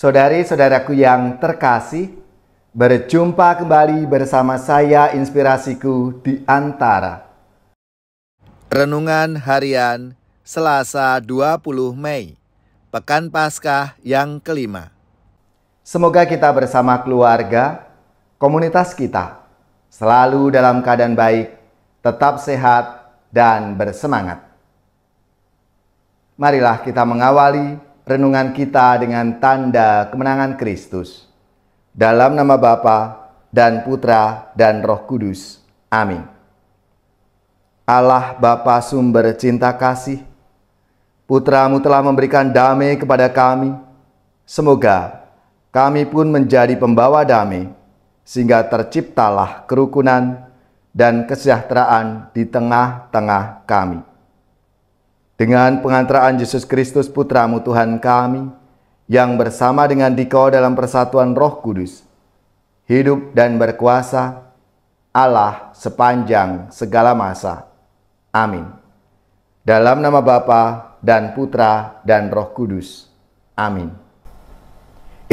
Saudari-saudaraku yang terkasih, berjumpa kembali bersama saya Inspirasiku di Antara. Renungan Harian Selasa 20 Mei, Pekan Paskah yang kelima. Semoga kita bersama keluarga, komunitas kita, selalu dalam keadaan baik, tetap sehat, dan bersemangat. Marilah kita mengawali renungan kita dengan tanda kemenangan Kristus. Dalam nama Bapa dan Putra dan Roh Kudus. Amin. Allah Bapa sumber cinta kasih, Putra-Mu telah memberikan damai kepada kami. Semoga kami pun menjadi pembawa damai, sehingga terciptalah kerukunan dan kesejahteraan di tengah-tengah kami. Dengan pengantaraan Yesus Kristus Putra-Mu Tuhan kami, yang bersama dengan Dikau dalam persatuan Roh Kudus, hidup dan berkuasa Allah sepanjang segala masa. Amin. Dalam nama Bapa dan Putra dan Roh Kudus. Amin.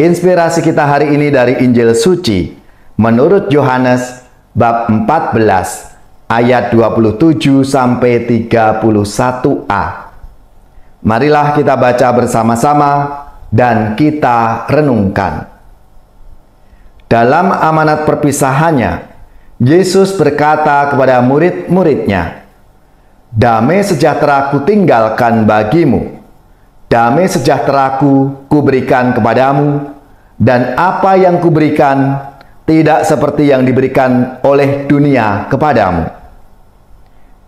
Inspirasi kita hari ini dari Injil Suci menurut Yohanes bab 14 ayat 27 sampai 31a. Marilah kita baca bersama-sama dan kita renungkan. Dalam amanat perpisahannya, Yesus berkata kepada murid-muridnya, "Damai sejahtera kutinggalkan bagimu, damai sejahtera-Ku kuberikan kepadamu, dan apa yang kuberikan tidak seperti yang diberikan oleh dunia kepadamu.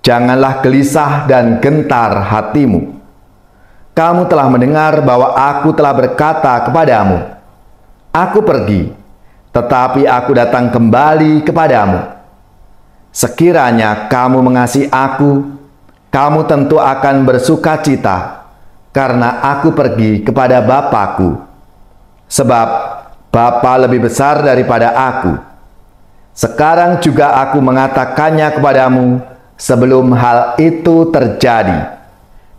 Janganlah gelisah dan gentar hatimu. Kamu telah mendengar bahwa Aku telah berkata kepadamu, Aku pergi, tetapi Aku datang kembali kepadamu. Sekiranya kamu mengasihi Aku, kamu tentu akan bersuka cita, karena Aku pergi kepada Bapa-Ku. Sebab Bapa lebih besar daripada Aku. Sekarang juga Aku mengatakannya kepadamu sebelum hal itu terjadi,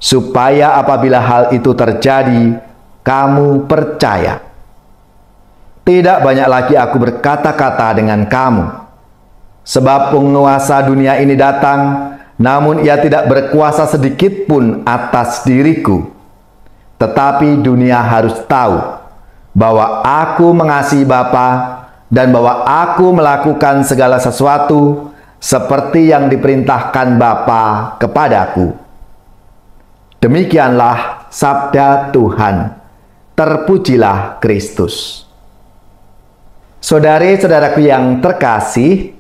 supaya apabila hal itu terjadi, kamu percaya. Tidak banyak lagi Aku berkata-kata dengan kamu, sebab penguasa dunia ini datang, namun ia tidak berkuasa sedikit pun atas diriku. Tetapi dunia harus tahu bahwa Aku mengasihi Bapa, dan bahwa Aku melakukan segala sesuatu seperti yang diperintahkan Bapa kepadaku." Demikianlah sabda Tuhan. Terpujilah Kristus. Saudari-saudaraku yang terkasih,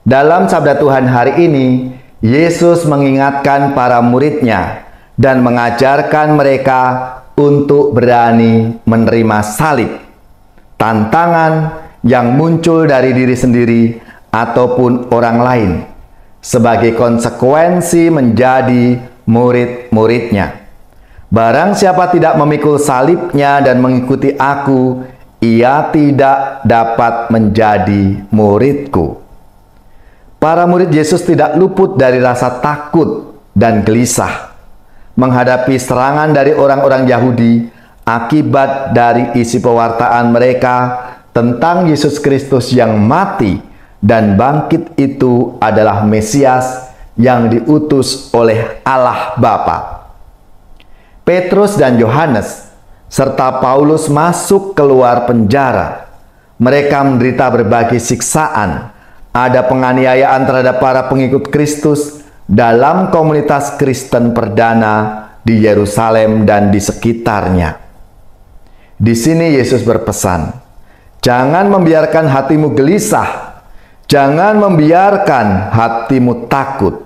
dalam sabda Tuhan hari ini, Yesus mengingatkan para murid-Nya dan mengajarkan mereka untuk berani menerima salib, tantangan yang muncul dari diri sendiri ataupun orang lain, sebagai konsekuensi menjadi murid-murid-Nya. Barang siapa tidak memikul salibnya dan mengikuti Aku, ia tidak dapat menjadi murid-Ku. Para murid Yesus tidak luput dari rasa takut dan gelisah menghadapi serangan dari orang-orang Yahudi akibat dari isi pewartaan mereka tentang Yesus Kristus yang mati dan bangkit itu adalah Mesias yang diutus oleh Allah Bapa. Petrus dan Yohanes serta Paulus masuk keluar penjara. Mereka menderita berbagai siksaan. Ada penganiayaan terhadap para pengikut Kristus dalam komunitas Kristen perdana di Yerusalem dan di sekitarnya. Di sini Yesus berpesan, "Jangan membiarkan hatimu gelisah, jangan membiarkan hatimu takut."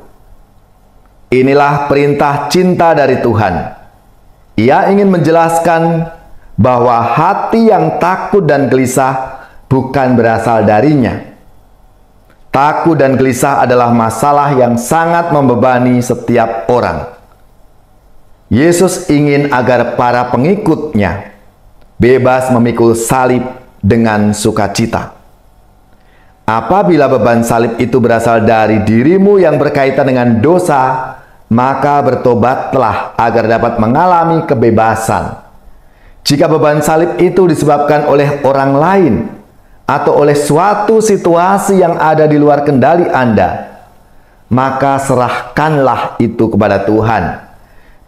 Inilah perintah cinta dari Tuhan. Ia ingin menjelaskan bahwa hati yang takut dan gelisah bukan berasal darinya. Takut dan gelisah adalah masalah yang sangat membebani setiap orang. Yesus ingin agar para pengikut-Nya bebas memikul salib dengan sukacita. Apabila beban salib itu berasal dari dirimu yang berkaitan dengan dosa, maka bertobatlah agar dapat mengalami kebebasan. Jika beban salib itu disebabkan oleh orang lain atau oleh suatu situasi yang ada di luar kendali Anda, maka serahkanlah itu kepada Tuhan.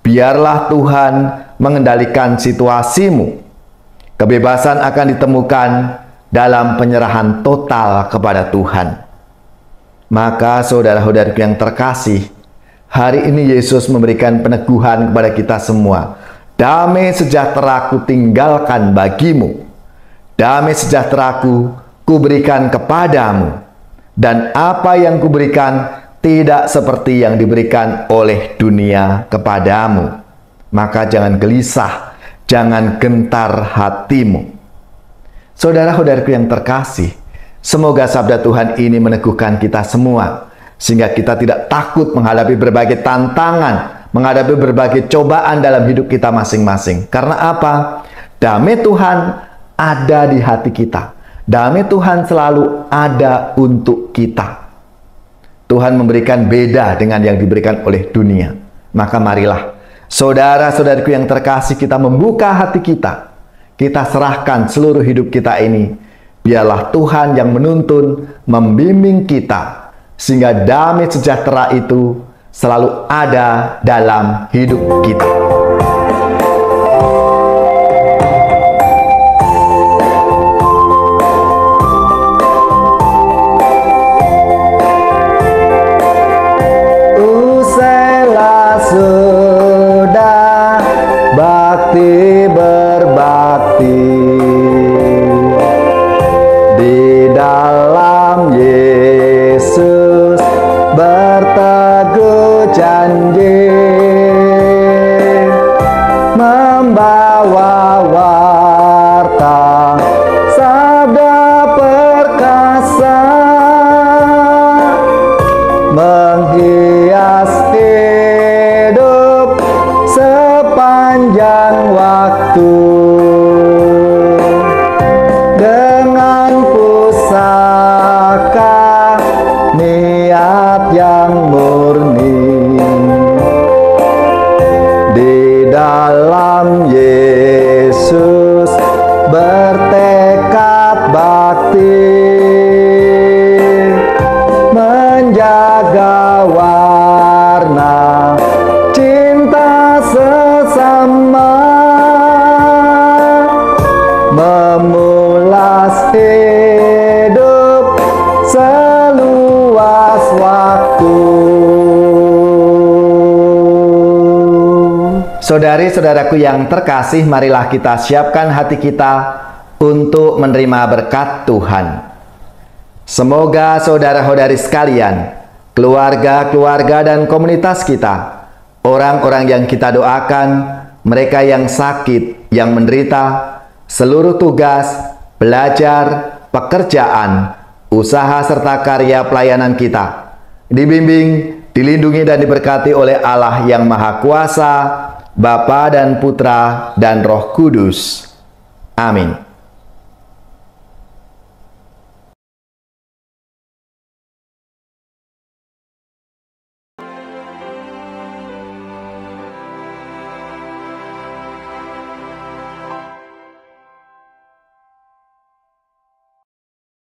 Biarlah Tuhan mengendalikan situasimu. Kebebasan akan ditemukan dalam penyerahan total kepada Tuhan. Maka saudara-saudaraku yang terkasih, hari ini Yesus memberikan peneguhan kepada kita semua. Damai sejahtera-Ku tinggalkan bagimu. Damai sejahtera-Ku kuberikan kepadamu. Dan apa yang kuberikan tidak seperti yang diberikan oleh dunia kepadamu. Maka jangan gelisah, jangan gentar hatimu. Saudara-saudaraku yang terkasih, semoga sabda Tuhan ini meneguhkan kita semua, sehingga kita tidak takut menghadapi berbagai tantangan, menghadapi berbagai cobaan dalam hidup kita masing-masing. Karena apa? Damai Tuhan ada di hati kita. Damai Tuhan selalu ada untuk kita. Tuhan memberikan beda dengan yang diberikan oleh dunia. Maka marilah, saudara-saudariku yang terkasih, kita membuka hati kita. Kita serahkan seluruh hidup kita ini. Biarlah Tuhan yang menuntun, membimbing kita, sehingga damai sejahtera itu selalu ada dalam hidup kita. Usailah sudah bakti berbakti di dalam Yesus, berteguh janji, membawa warta sabda perkasa, menghias hidup sepanjang waktu dengan pusaka niat yang murni. Di dalam Yesus bertekad bakti, menjaga warna cinta sesama, memulas hidup seluas waktu. Saudari-saudaraku yang terkasih, marilah kita siapkan hati kita untuk menerima berkat Tuhan. Semoga saudara-saudari sekalian, keluarga-keluarga dan komunitas kita, orang-orang yang kita doakan, mereka yang sakit, yang menderita, seluruh tugas, belajar, pekerjaan, usaha serta karya pelayanan kita, dibimbing, dilindungi dan diberkati oleh Allah yang Maha Kuasa, Bapa dan Putra dan Roh Kudus. Amin.